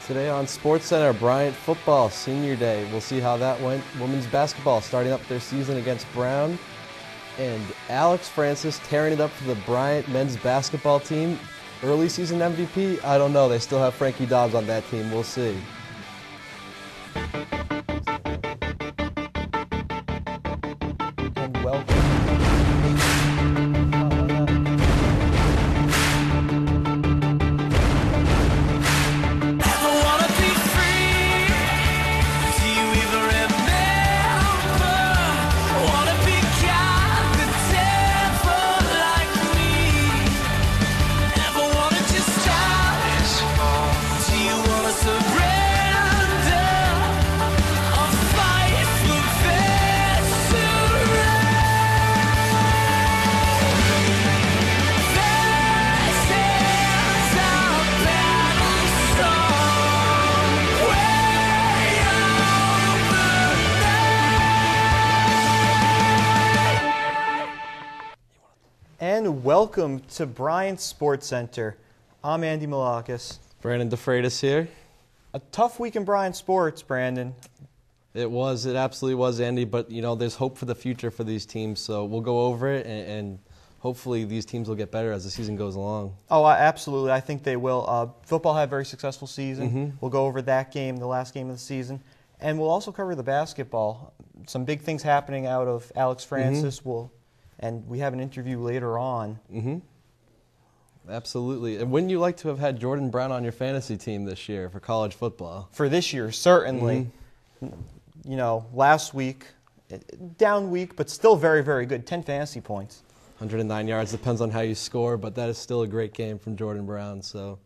Today on SportsCenter, Bryant football, senior day. We'll see how that went. Women's basketball starting up their season against Brown. And Alex Francis tearing it up for the Bryant men's basketball team. Early season MVP? I don't know. They still have Frankie Dobbs on that team. We'll see. And welcome. And welcome to Bryant SportsCenter. I'm Andy Malakis. Brandon DeFreitas here. A tough week in Bryant sports, Brandon. It absolutely was, Andy, but you know, there's hope for the future for these teams, so we'll go over it and hopefully these teams will get better as the season goes along. Oh, absolutely. I think they will. Football had a very successful season. Mm-hmm. We'll go over that game, the last game of the season. And we'll also cover the basketball. Some big things happening out of Alex Francis. And we have an interview later on. Mm-hmm. Absolutely. And wouldn't you like to have had Jordan Brown on your fantasy team this year for college football? For this year, certainly. Mm-hmm. You know, last week, down week, but still very, very good. 10 fantasy points. 109 yards, depends on how you score, but that is still a great game from Jordan Brown. So,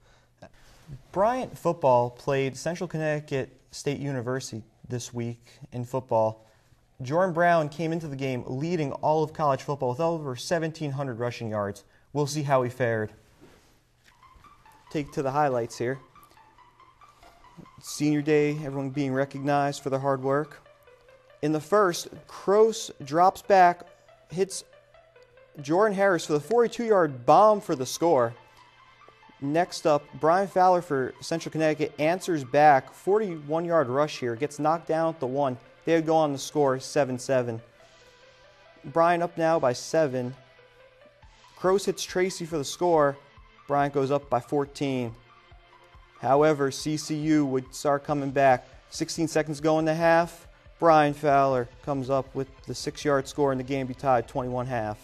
Bryant football played Central Connecticut State University this week in football. Jordan Brown came into the game leading all of college football with over 1,700 rushing yards. We'll see how he fared. Take to the highlights here. Senior day, everyone being recognized for their hard work. In the first, Kroos drops back, hits Jordan Harris for the 42-yard bomb for the score. Next up, Brian Fowler for Central Connecticut answers back, 41-yard rush here, gets knocked down at the 1. They would go on to score 7-7. Bryant up now by 7. Kroos hits Tracy for the score. Bryant goes up by 14. However, CCU would start coming back. 16 seconds go in the half. Brian Fowler comes up with the 6-yard score and the game be tied 21-half.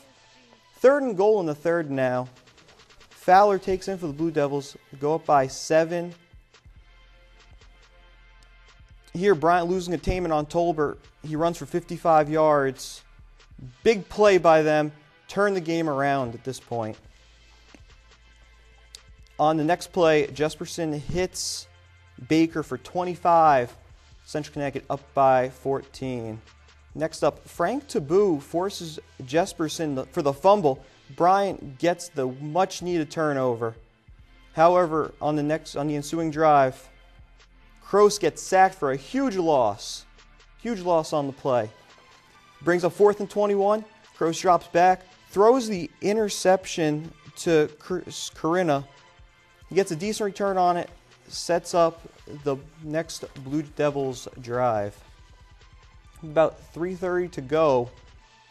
Third and goal in the third now. Fowler takes in for the Blue Devils. Go up by 7. Here, Bryant losing attainment on Tolbert. He runs for 55 yards. Big play by them. Turn the game around at this point. On the next play, Jesperson hits Baker for 25. Central Connecticut up by 14. Next up, Frank Taboo forces Jesperson for the fumble. Bryant gets the much-needed turnover. However, on the ensuing drive, Kroos gets sacked for a huge loss. Huge loss on the play. Brings up 4th and 21. Kroos drops back, throws the interception to Corinna. He gets a decent return on it, sets up the next Blue Devils drive. About 3:30 to go.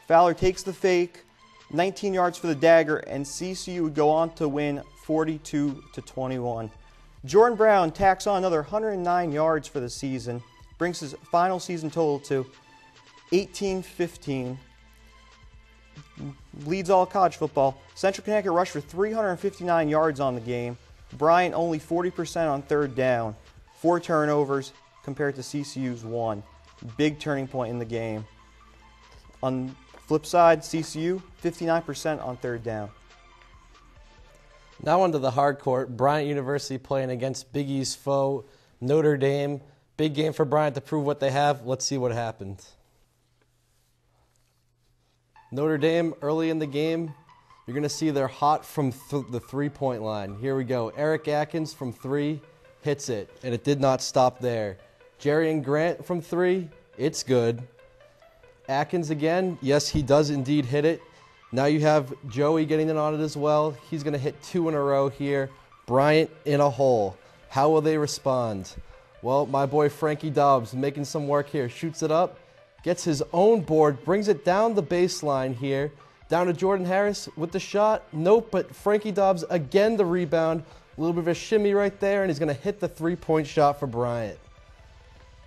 Fowler takes the fake, 19 yards for the dagger, and CCU would go on to win 42-21. Jordan Brown tacks on another 109 yards for the season, brings his final season total to 18-15. Leads all college football. Central Connecticut rushed for 359 yards on the game. Bryant only 40% on third down. 4 turnovers compared to CCU's 1. Big turning point in the game. On the flip side, CCU 59% on third down. now onto the hard court. Bryant University playing against Big East foe, Notre Dame. Big game for Bryant to prove what they have. Let's see what happens. Notre Dame, early in the game, you're going to see they're hot from the three-point line. Here we go. Eric Atkins from 3 hits it, and it did not stop there. Jerry and Grant from 3, it's good. Atkins again, yes, he does indeed hit it. Now you have Joey getting in on it as well. He's going to hit 2 in a row here. Bryant in a hole. How will they respond? Well, my boy Frankie Dobbs making some work here. Shoots it up, gets his own board, brings it down the baseline here. Down to Jordan Harris with the shot. Nope, but Frankie Dobbs again the rebound. A little bit of a shimmy right there, and he's going to hit the three-point shot for Bryant.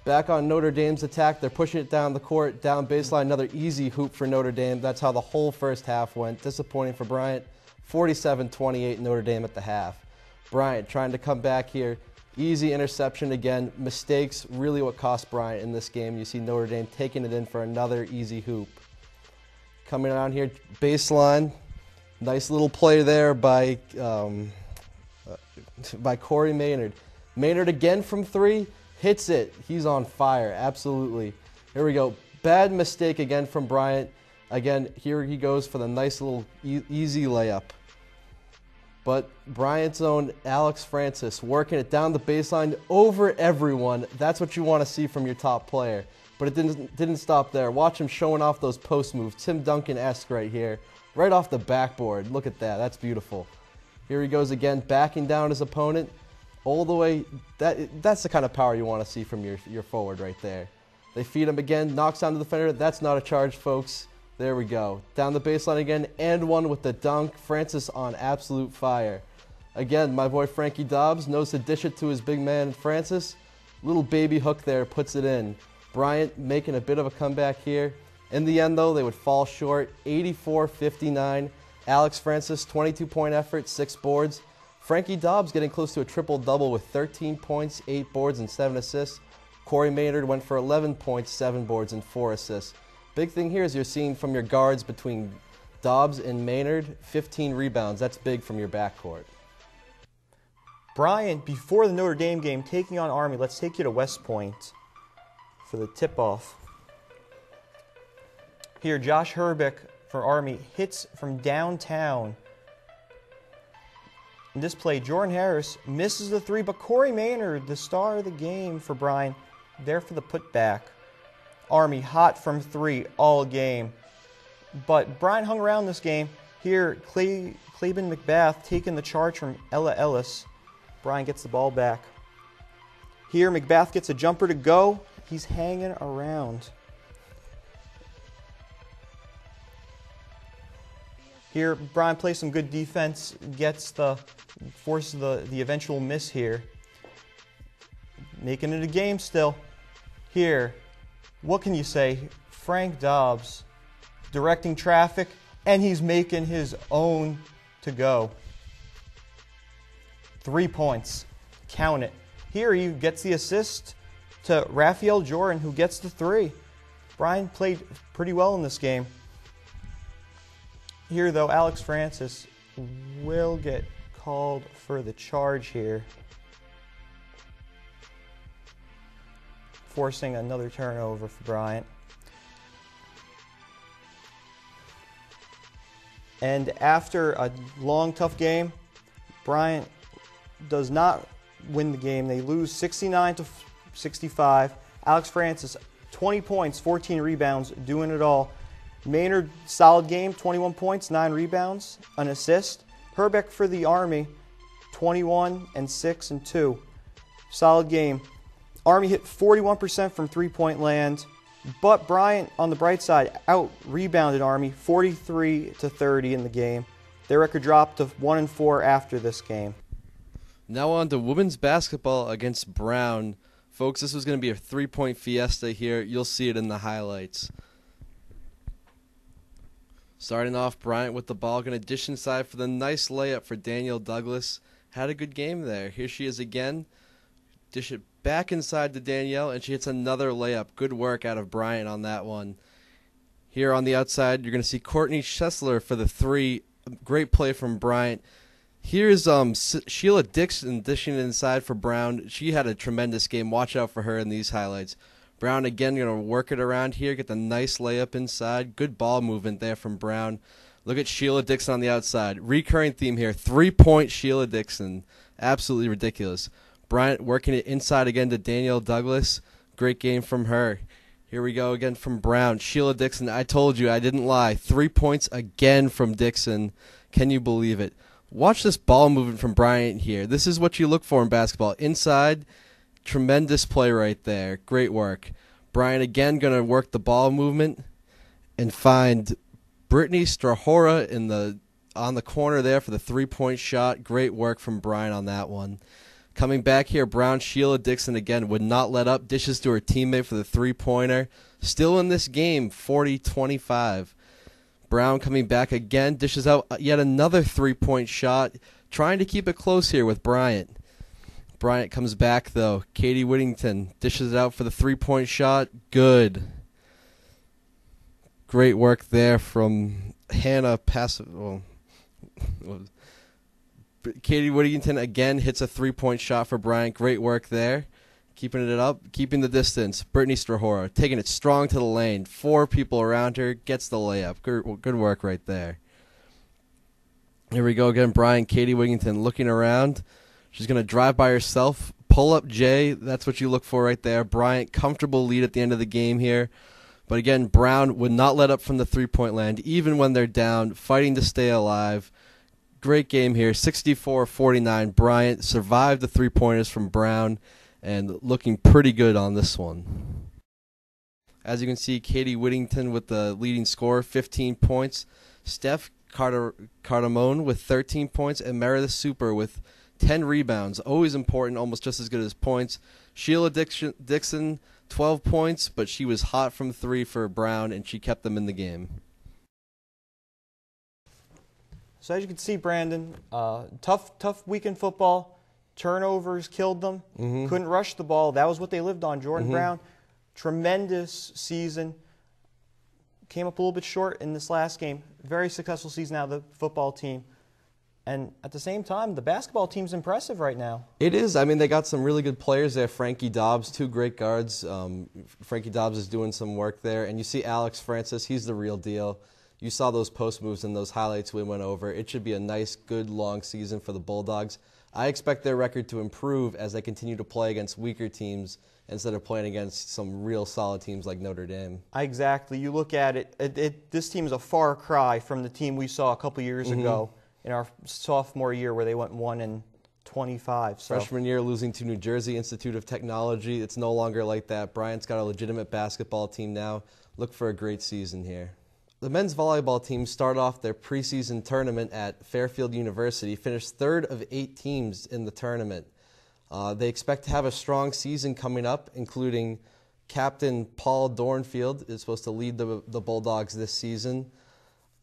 Back on Notre Dame's attack, they're pushing it down the court, down baseline, another easy hoop for Notre Dame. That's how the whole first half went. Disappointing for Bryant. 47-28 Notre Dame at the half. Bryant trying to come back here. Easy interception again. Mistakes really what cost Bryant in this game. You see Notre Dame taking it in for another easy hoop. Coming on here, baseline. Nice little play there by Corey Maynard. Maynard again from three. Hits it. He's on fire. Absolutely. Here we go. Bad mistake again from Bryant. Again, here he goes for the nice little easy layup. But Bryant's own Alex Francis working it down the baseline over everyone. That's what you want to see from your top player. But it didn't stop there. Watch him showing off those post moves. Tim Duncan-esque right here. Right off the backboard. Look at that. That's beautiful. Here he goes again, backing down his opponent. All the way, that's the kind of power you want to see from your forward right there. They feed him again, knocks down the defender. That's not a charge, folks. There we go. Down the baseline again, and one with the dunk. Francis on absolute fire. Again, my boy Frankie Dobbs knows to dish it to his big man Francis. Little baby hook there, puts it in. Bryant making a bit of a comeback here. In the end, though, they would fall short, 84-59. Alex Francis, 22-point effort, 6 boards. Frankie Dobbs getting close to a triple-double with 13 points, 8 boards, and 7 assists. Corey Maynard went for 11 points, 7 boards, and 4 assists. Big thing here is you're seeing from your guards between Dobbs and Maynard, 15 rebounds. That's big from your backcourt. Bryant, before the Notre Dame game, taking on Army. Let's take you to West Point for the tip-off. Here, Josh Herbeck for Army hits from downtown. In this play, Jordan Harris misses the three, but Corey Maynard, the star of the game for Bryant, there for the putback. Army hot from three all game. But Bryant hung around this game. Here, Claiborne McBath taking the charge from Ella Ellis. Bryant gets the ball back. Here, McBath gets a jumper to go. He's hanging around. Here, Bryant plays some good defense, forces the eventual miss here. Making it a game still. Here, what can you say? Frank Dobbs directing traffic, and he's making his own to go. 3 points. Count it. Here he gets the assist to Raphael Jordan, who gets the three. Bryant played pretty well in this game. Here, though, Alex Francis will get called for the charge here, forcing another turnover for Bryant. And after a long, tough game, Bryant does not win the game. They lose 69-65. Alex Francis, 20 points, 14 rebounds, doing it all. Maynard, solid game, 21 points, 9 rebounds, an assist. Herbeck for the Army, 21 and 6 and 2. Solid game. Army hit 41% from three-point land, but Bryant, on the bright side, out-rebounded Army 43-30 in the game. Their record dropped to 1-4 after this game. Now on to women's basketball against Brown. Folks, this was going to be a three-point fiesta here. You'll see it in the highlights. Starting off, Bryant with the ball, going to dish inside for the nice layup for Danielle Douglas. Had a good game there. Here she is again. Dish it back inside to Danielle, and she hits another layup. Good work out of Bryant on that one. Here on the outside, you're going to see Courtney Schessler for the three. Great play from Bryant. Here's Sheila Dixon dishing it inside for Brown. She had a tremendous game. Watch out for her in these highlights. Brown again going to work it around here, get the nice layup inside. Good ball movement there from Brown. Look at Sheila Dixon on the outside. Recurring theme here, 3-point Sheila Dixon. Absolutely ridiculous. Bryant working it inside again to Danielle Douglas. Great game from her. Here we go again from Brown. Sheila Dixon, I told you, I didn't lie. 3 points again from Dixon. Can you believe it? Watch this ball movement from Bryant here. This is what you look for in basketball. Inside, tremendous play right there. Great work. Bryant again going to work the ball movement and find Brittany Strahora on the corner there for the three-point shot. Great work from Bryant on that one. Coming back here, Brown, Sheila Dixon again would not let up. Dishes to her teammate for the three-pointer. Still in this game, 40-25. Brown coming back again, dishes out yet another three-point shot, trying to keep it close here with Bryant. Bryant comes back, though. Katie Whittington dishes it out for the three-point shot. Good. Great work there from Hannah Katie Whittington again hits a three-point shot for Bryant. Great work there. Keeping it up, keeping the distance. Brittany Strahora taking it strong to the lane. 4 people around her, gets the layup. Good work right there. Here we go again. Bryant, Katie Whittington looking around. She's going to drive by herself. Pull up J. That's what you look for right there. Bryant, comfortable lead at the end of the game here. But again, Brown would not let up from the three-point land, even when they're down, fighting to stay alive. Great game here. 64-49. Bryant survived the three-pointers from Brown and looking pretty good on this one. As you can see, Katie Whittington with the leading score, 15 points. Steph Cardamone with 13 points. And Meredith Super with 10 rebounds. Always important, almost just as good as points. Sheila Dixon, 12 points, but she was hot from 3 for Brown, and she kept them in the game. So as you can see, Brandon, tough week in football. Turnovers killed them. Couldn't rush the ball. That was what they lived on. Jordan Brown, tremendous season. Came up a little bit short in this last game. Very successful season out of the football team. And at the same time, the basketball team's impressive right now. It is. I mean, they got some really good players there. Frankie Dobbs, 2 great guards. Frankie Dobbs is doing some work there. And you see Alex Francis, he's the real deal. You saw those post moves and those highlights we went over. It should be a nice, good, long season for the Bulldogs. I expect their record to improve as they continue to play against weaker teams instead of playing against some real solid teams like Notre Dame. Exactly. You look at it, this team is a far cry from the team we saw a couple years ago in our sophomore year where they went 1-25. So. Freshman year losing to New Jersey Institute of Technology. It's no longer like that. Bryant's got a legitimate basketball team now. Look for a great season here. The men's volleyball team started off their preseason tournament at Fairfield University, finished 3rd of 8 teams in the tournament. They expect to have a strong season coming up, including Captain Paul Dornfield is supposed to lead the Bulldogs this season.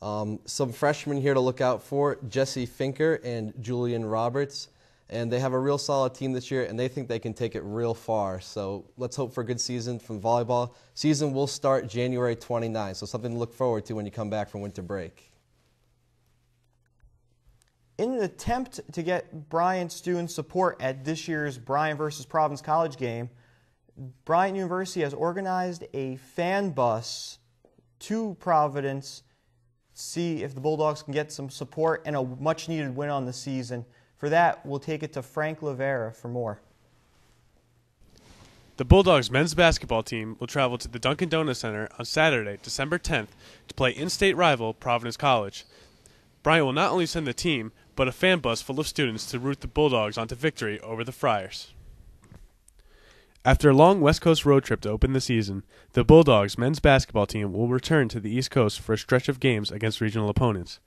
Some freshmen here to look out for, Jesse Finker and Julian Roberts. And they have a real solid team this year, and they think they can take it real far. So let's hope for a good season from volleyball. Season will start January 29th, so something to look forward to when you come back from winter break. In an attempt to get Bryant student support at this year's Bryant versus Providence College game, Bryant University has organized a fan bus to Providence to see if the Bulldogs can get some support and a much-needed win on the season. For that, we'll take it to Frank Levera for more. The Bulldogs men's basketball team will travel to the Dunkin' Donuts Center on Saturday, December 10th, to play in-state rival Providence College. Bryant will not only send the team, but a fan bus full of students to root the Bulldogs onto victory over the Friars. After a long West Coast road trip to open the season, the Bulldogs men's basketball team will return to the East Coast for a stretch of games against regional opponents.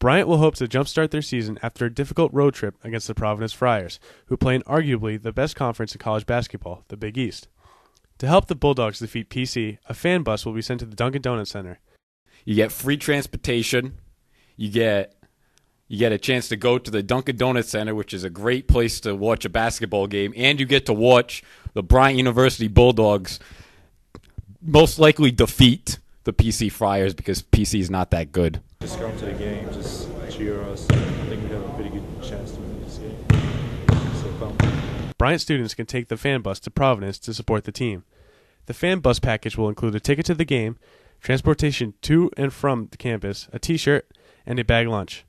Bryant will hope to jumpstart their season after a difficult road trip against the Providence Friars, who play in arguably the best conference in college basketball, the Big East. To help the Bulldogs defeat PC, a fan bus will be sent to the Dunkin' Donuts Center. You get free transportation. You get a chance to go to the Dunkin' Donuts Center, which is a great place to watch a basketball game, and you get to watch the Bryant University Bulldogs most likely defeat the PC Friars because PC is not that good. Just come to the game, just cheer us. I think we have a pretty good chance to win this game. So come. Bryant students can take the fan bus to Providence to support the team. The fan bus package will include a ticket to the game, transportation to and from the campus, a T-shirt, and a bag lunch.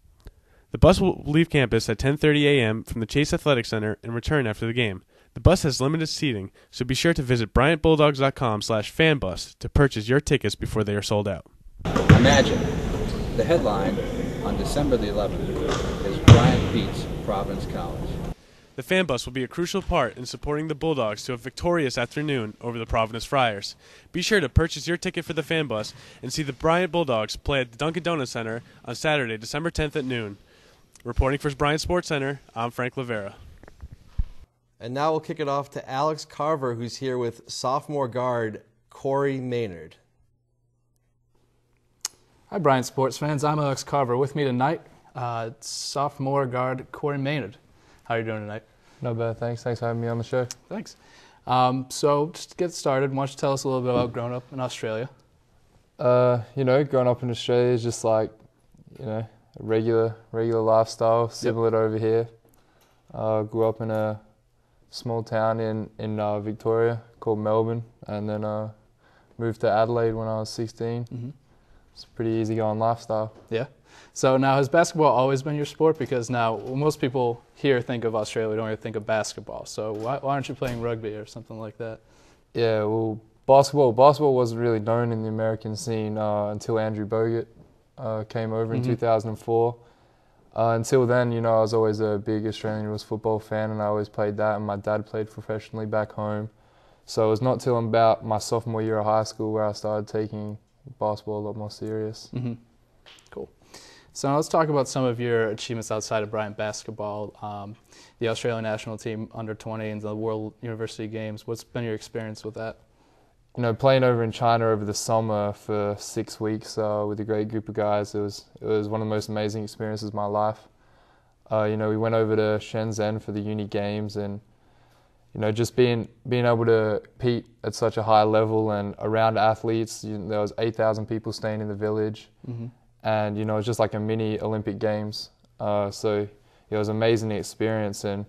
The bus will leave campus at 10:30 a.m. from the Chase Athletic Center and return after the game. The bus has limited seating, so be sure to visit BryantBulldogs.com/fanbus to purchase your tickets before they are sold out. Imagine the headline on December the 11th is beats Providence College. The fan bus will be a crucial part in supporting the Bulldogs to a victorious afternoon over the Providence Friars. Be sure to purchase your ticket for the fan bus and see the Bryant Bulldogs play at the Dunkin' Donuts Center on Saturday, December 10th at noon. Reporting for Bryant SportsCenter, I'm Frank Lavera. And now we'll kick it off to Alex Carver, who's here with sophomore guard Corey Maynard. Hi, Bryant sports fans. I'm Alex Carver. With me tonight, sophomore guard Corey Maynard. How are you doing tonight? Not bad, thanks. Thanks for having me on the show. Thanks. So just to get started, why don't you tell us a little bit about growing up in Australia? Growing up in Australia is just like, a regular lifestyle, similar to over here. Grew up in a small town in Victoria called Melbourne, and then moved to Adelaide when I was 16. Mm-hmm. It's a pretty easygoing lifestyle. Yeah. So now, has basketball always been your sport? Because now most people here think of Australia, don't really think of basketball. So why aren't you playing rugby or something like that? Yeah, well, basketball wasn't really known in the American scene until Andrew Bogut came over in 2004. Until then, I was always a big Australian rules football fan, and I always played that, and my dad played professionally back home. So it was not till about my sophomore year of high school where I started taking basketball a lot more serious. Mm-hmm. Cool. So now let's talk about some of your achievements outside of Bryant basketball. The Australian national team under 20 and the World University Games. What's been your experience with that? Playing over in China over the summer for 6 weeks with a great group of guys, it was one of the most amazing experiences of my life. We went over to Shenzhen for the uni games, and just being able to compete at such a high level and around athletes. There was 8,000 people staying in the village, and it was just like a mini Olympic Games. So it was an amazing experience, and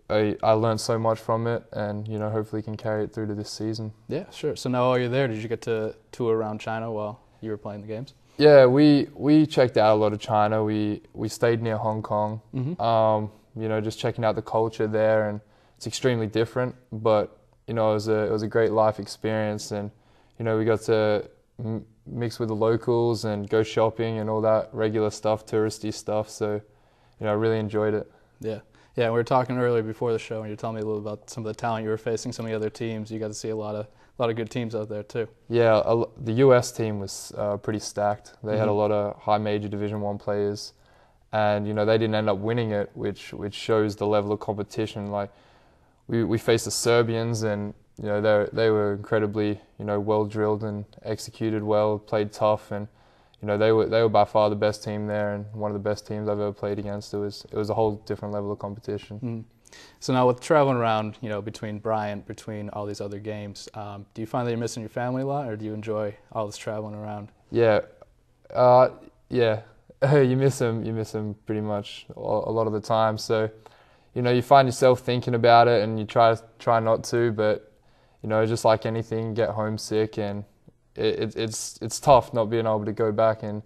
I learned so much from it, and hopefully can carry it through to this season. Yeah, sure. So now while you're there, did you get to tour around China while you were playing the games? Yeah, we checked out a lot of China. We stayed near Hong Kong. Just checking out the culture there, and it's extremely different, but it was a great life experience, and we got to mix with the locals and go shopping and all that regular stuff, touristy stuff. So I really enjoyed it. Yeah, we were talking earlier before the show, and you were telling me a little about some of the talent you were facing, some of the other teams. You got to see a lot of good teams out there too. Yeah, the U.S. team was pretty stacked. They had a lot of high major Division I players, and they didn't end up winning it, which shows the level of competition. Like we faced the Serbians, and they were incredibly well drilled and executed well, played tough, and they were by far the best team there, and one of the best teams I've ever played against. It was a whole different level of competition. So now with traveling around, between Bryant, between all these other games, do you find that you're missing your family a lot, or do you enjoy all this traveling around? Yeah, you miss them pretty much a lot of the time. So, you find yourself thinking about it, and you try not to, but just like anything, you get homesick, and it's tough not being able to go back and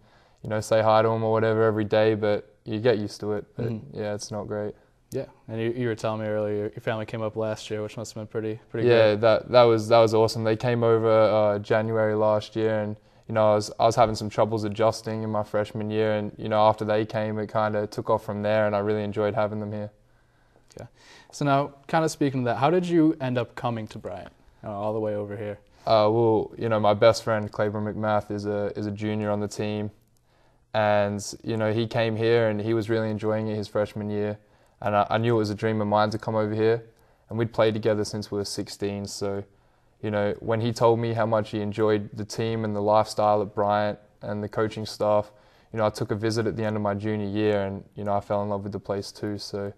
say hi to them or whatever every day, but you get used to it. But yeah, it's not great. Yeah, and you were telling me earlier your family came up last year, which must have been pretty yeah, great. that was awesome. They came over January last year, and I was having some troubles adjusting in my freshman year, and after they came, it kind of took off from there, and I really enjoyed having them here. Okay, so now kind of speaking of that, how did you end up coming to Bryant, all the way over here? Well, my best friend Claiborne McMath is a junior on the team, and he came here and he was really enjoying it his freshman year, and I knew it was a dream of mine to come over here, and we'd played together since we were 16. So, when he told me how much he enjoyed the team and the lifestyle at Bryant and the coaching staff, I took a visit at the end of my junior year, and I fell in love with the place too. So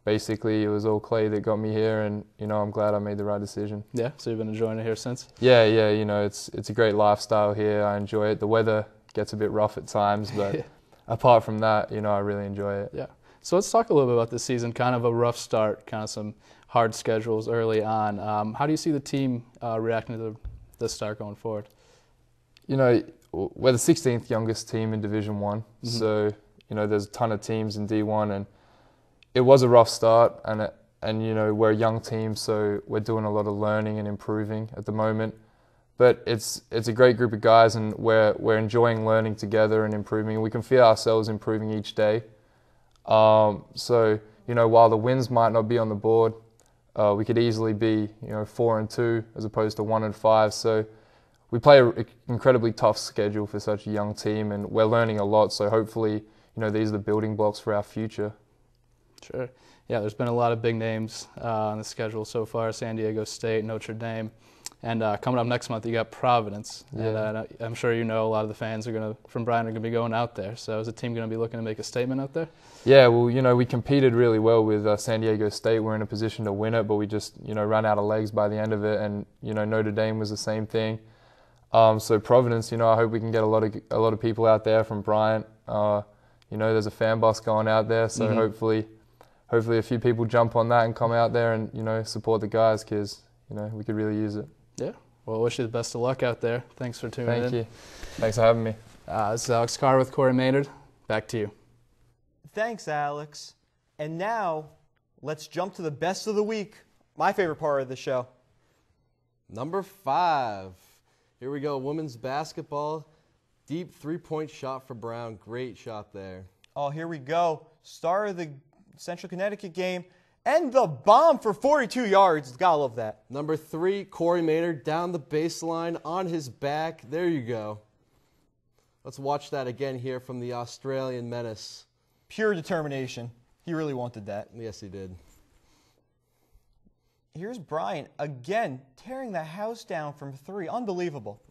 basically, it was all Clay that got me here, and I'm glad I made the right decision. Yeah, so you've been enjoying it here since? Yeah, it's a great lifestyle here. I enjoy it. The weather gets a bit rough at times, but apart from that, I really enjoy it. Yeah. So let's talk a little bit about this season. Kind of a rough start, kind of some hard schedules early on. How do you see the team reacting to the start going forward? We're the 16th youngest team in Division I, so there's a ton of teams in D1, and it was a rough start, and we're a young team, so we're doing a lot of learning and improving at the moment. But it's a great group of guys, and we're enjoying learning together and improving. We can feel ourselves improving each day. So, while the wins might not be on the board, we could easily be, 4-2 as opposed to 1-5. So we play an incredibly tough schedule for such a young team, and we're learning a lot. So hopefully, these are the building blocks for our future. Sure. Yeah, there's been a lot of big names on the schedule so far: San Diego State, Notre Dame, and coming up next month you got Providence. Yeah. And I'm sure a lot of the fans from Bryant are going to be going out there. So is the team going to be looking to make a statement out there? Yeah, well, we competed really well with San Diego State. We're in a position to win it, but we just, ran out of legs by the end of it. And, Notre Dame was the same thing. So Providence, I hope we can get a lot of people out there from Bryant. There's a fan bus going out there, so hopefully a few people jump on that and come out there and, support the guys, because, we could really use it. Yeah. Well, I wish you the best of luck out there. Thanks for tuning in. Thank you. Thanks for having me. This is Alex Carr with Corey Maynard. Back to you. Thanks, Alex. And now, let's jump to the best of the week, my favorite part of the show. Number 5. Here we go, women's basketball. Deep three-point shot for Brown. Great shot there. Oh, here we go. Star of the Central Connecticut game. And the bomb for 42 yards. Gotta love that. Number 3, Corey Maynard down the baseline on his back. There you go. Let's watch that again here from the Australian menace. Pure determination. He really wanted that. Yes, he did. Here's Bryant again, tearing the house down from 3. Unbelievable.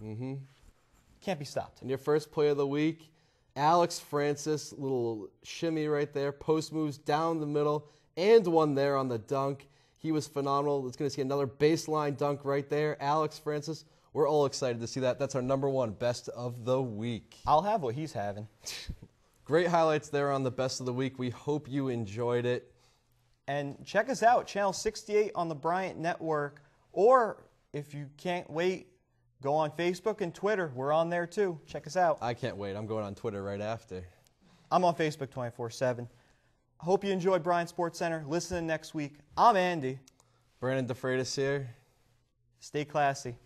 Can't be stopped. And your first play of the week, Alex Francis, little shimmy right there, post moves down the middle, and one there on the dunk. He was phenomenal. It's going to see another baseline dunk right there. Alex Francis, we're all excited to see that. That's our number 1 best of the week. I'll have what he's having. Great highlights there on the best of the week. We hope you enjoyed it. And check us out, Channel 68 on the Bryant Network. Or if you can't wait, go on Facebook and Twitter. We're on there too. Check us out. I can't wait. I'm going on Twitter right after. I'm on Facebook 24/7. Hope you enjoyed Bryant SportsCenter. Listen next week. I'm Andy. Brandon DeFreitas here. Stay classy.